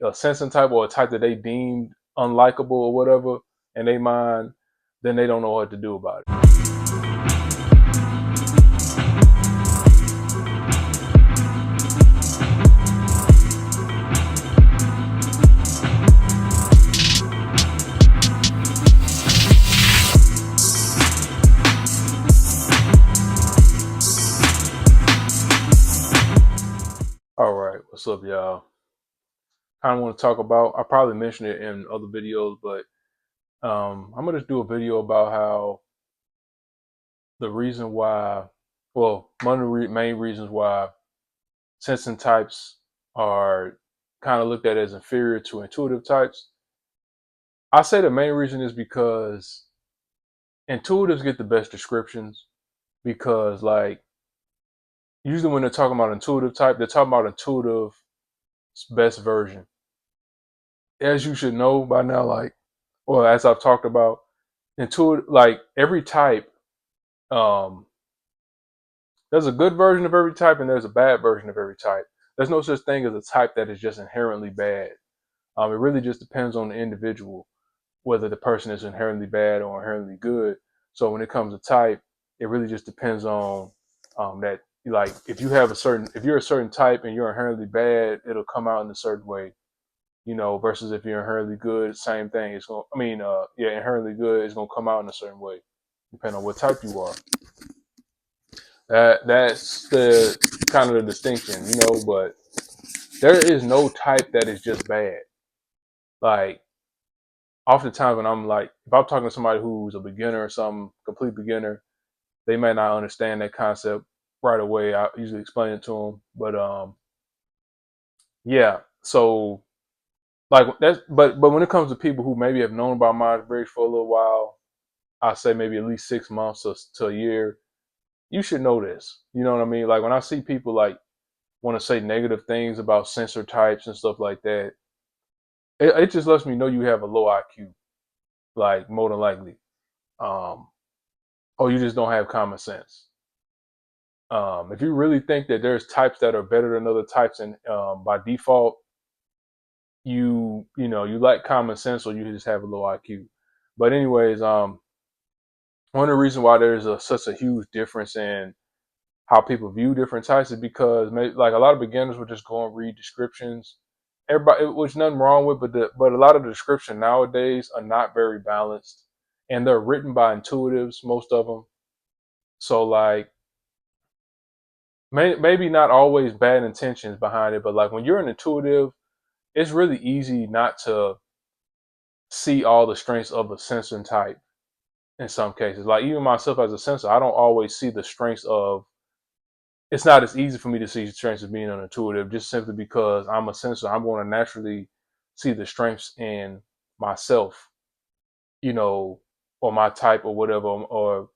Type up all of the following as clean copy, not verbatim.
a sensing type or a type that they deemed unlikable or whatever in their mind, then they don't know what to do about it. All right, what's up, y'all? Kind of want to talk about. I probably mentioned it in other videos, but I'm gonna just do a video about how the reason why, well, one of the main reasons why sensing types are kind of looked at as inferior to intuitive types. I say the main reason is because intuitives get the best descriptions because, like, usually when they're talking about intuitive type, they're talking about intuitive's best version. As you should know by now, like, well, as I've talked about, intuitive, like every type, um, there's a good version of every type and there's a bad version of every type. There's no such thing as a type that is just inherently bad. It really just depends on the individual, whether the person is inherently bad or inherently good. So when it comes to type, it really just depends on that. Like if you're a certain type and you're inherently bad, it'll come out in a certain way, versus if you're inherently good, same thing. Inherently good is going to come out in a certain way, depending on what type you are. That's the kind of the distinction, but there is no type that is just bad. Like, oftentimes when I'm like, if I'm talking to somebody who's a beginner or some complete beginner, they may not understand that concept right away. I usually explain it to them, but yeah. So like that's, but when it comes to people who maybe have known about Myers-Briggs for a little while, I say maybe at least 6 months to a year, you should know this. You know what I mean? Like when I see people like want to say negative things about sensor types and stuff like that, it just lets me know you have a low IQ, like more than likely. Um, or you just don't have common sense. If you really think that there's types that are better than other types, and by default, you lack common sense, or you just have a low IQ. But anyways, one of the reasons why there's such a huge difference in how people view different types is because like a lot of beginners will just go and read descriptions. Everybody, which nothing wrong with, but a lot of the description nowadays are not very balanced, and they're written by intuitives, most of them. So like maybe not always bad intentions behind it, but like when you're an intuitive, it's really easy not to see all the strengths of a sensor type in some cases. Like even myself as a sensor, I don't always see the strengths of. It's not as easy for me to see the strengths of being an intuitive, just simply because I'm a sensor. I'm going to naturally see the strengths in myself, you know, or my type or whatever, or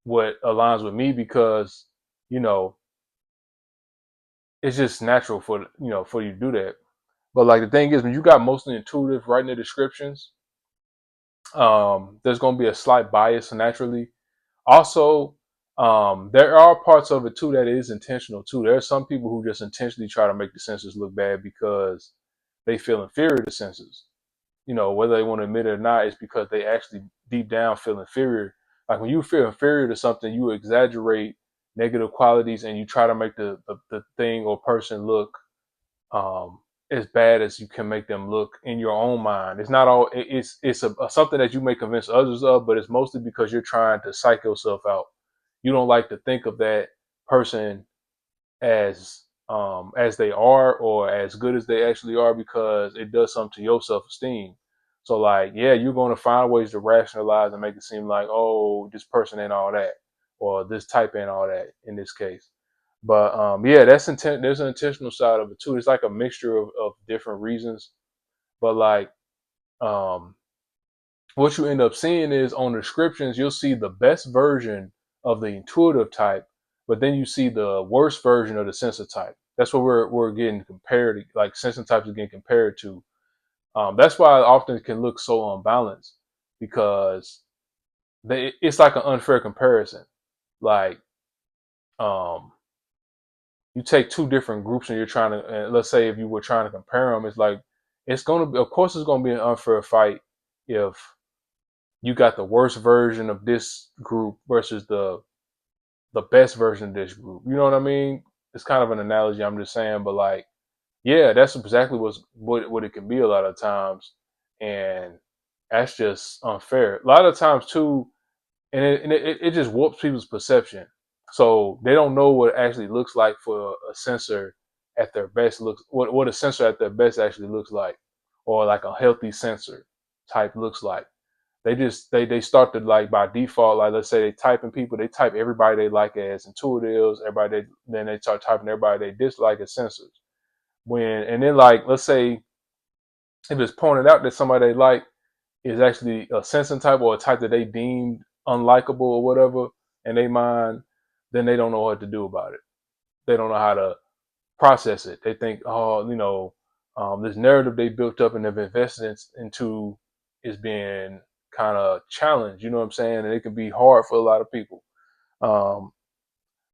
what aligns with me because, you know, it's just natural for you to do that. But like the thing is, when you got mostly intuitive writing the descriptions, there's going to be a slight bias naturally. Also, there are parts of it too that is intentional too. There are some people who just intentionally try to make the sensors look bad because they feel inferior to sensors. Whether they want to admit it or not, it's because they actually deep down feel inferior. Like when you feel inferior to something, you exaggerate negative qualities and you try to make the thing or person look um, as bad as you can make them look in your own mind. It's not all. It's something that you may convince others of, but it's mostly because you're trying to psych yourself out. You don't like to think of that person as they are or as good as they actually are because it does something to your self esteem. So like, yeah, you're going to find ways to rationalize and make it seem like, oh, this person ain't all that, or this type ain't all that in this case. But yeah, that's intent. There's an intentional side of it too. It's like a mixture of different reasons. But like, um, what you end up seeing is on the descriptions, you'll see the best version of the intuitive type, but then you see the worst version of the sensor type. That's what we're getting compared to, like sensor types are getting compared to. That's why it often can look so unbalanced because it's like an unfair comparison. Like, um, you take two different groups and you're trying to, let's say if you were trying to compare them, it's like it's gonna be, of course, it's gonna be an unfair fight if you got the worst version of this group versus the best version of this group. You know what I mean? It's kind of an analogy I'm just saying, but like, yeah, that's exactly what it can be a lot of times, and that's just unfair. A lot of times too, and it just warps people's perception. So they don't know what it actually looks like for a sensor at their best looks what a sensor at their best actually looks like, or like a healthy sensor type looks like. They start to, like, by default, like, let's say they type in people, they type everybody they like as intuitives, then they start typing everybody they dislike as sensors. And then, like, let's say if it's pointed out that somebody they like is actually a sensing type, or a type that they deemed unlikable or whatever in their mind, then they don't know what to do about it. They don't know how to process it. They think, oh, this narrative they built up and have invested into is being kind of challenged. You know what I'm saying? And it can be hard for a lot of people. Um,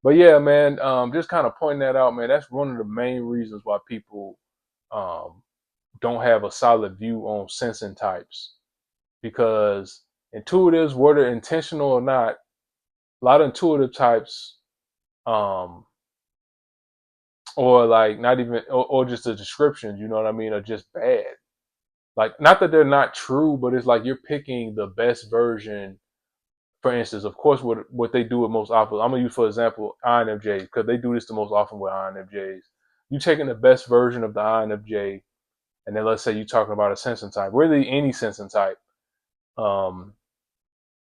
but yeah, man, just kind of pointing that out, man. That's one of the main reasons why people um, don't have a solid view on sensing types, because intuitives, whether intentional or not, a lot of intuitive types, um, or like not even, or just the descriptions, you know what I mean, are just bad. Like, not that they're not true, but it's like you're picking the best version. For instance, of course, what they do it most often, I'm gonna use for example INFJs, because they do this the most often with INFJs. You taking the best version of the INFJ, and then let's say you're talking about a sensing type, really any sensing type, um,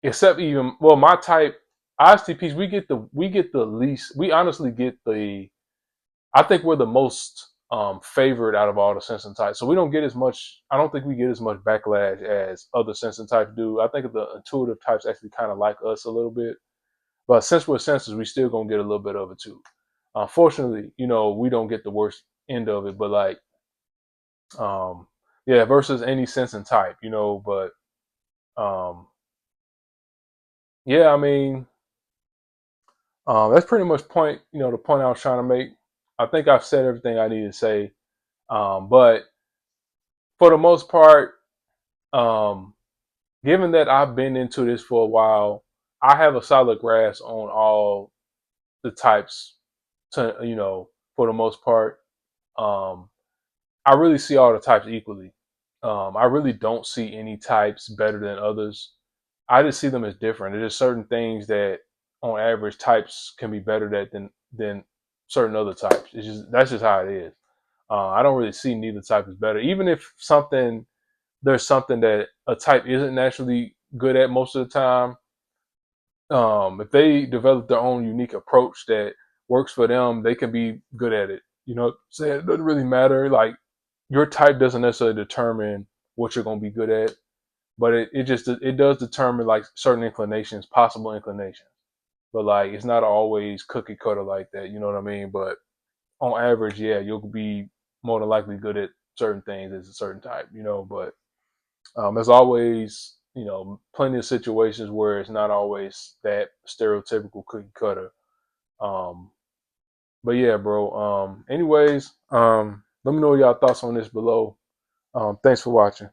except even, well, my type, ISTPs, we get the least. We honestly get the. I think we're the most favored out of all the sensing types. So we don't get as much. I don't think we get as much backlash as other sensing types do. I think the intuitive types actually kind of like us a little bit. But since we're sensors, we still gonna get a little bit of it too. Unfortunately, we don't get the worst end of it. But like, um, yeah, versus any sensing type, But um, yeah, I mean, that's pretty much the point I was trying to make. I think I've said everything I need to say. But for the most part, um, given that I've been into this for a while, I have a solid grasp on all the types. For the most part, um, I really see all the types equally. I really don't see any types better than others. I just see them as different. There's just certain things that, on average, types can be better at than certain other types. That's just how it is. I don't really see neither type as better. Even if there's something that a type isn't naturally good at most of the time. If they develop their own unique approach that works for them, they can be good at it. So it doesn't really matter. Like, your type doesn't necessarily determine what you're going to be good at, but it does determine, like, certain inclinations, possible inclinations. But like, it's not always cookie cutter like that. You know what I mean? But on average, yeah, you'll be more than likely good at certain things as a certain type. But there's always, plenty of situations where it's not always that stereotypical cookie cutter. Um, but yeah, bro. Anyways, let me know your thoughts on this below. Thanks for watching.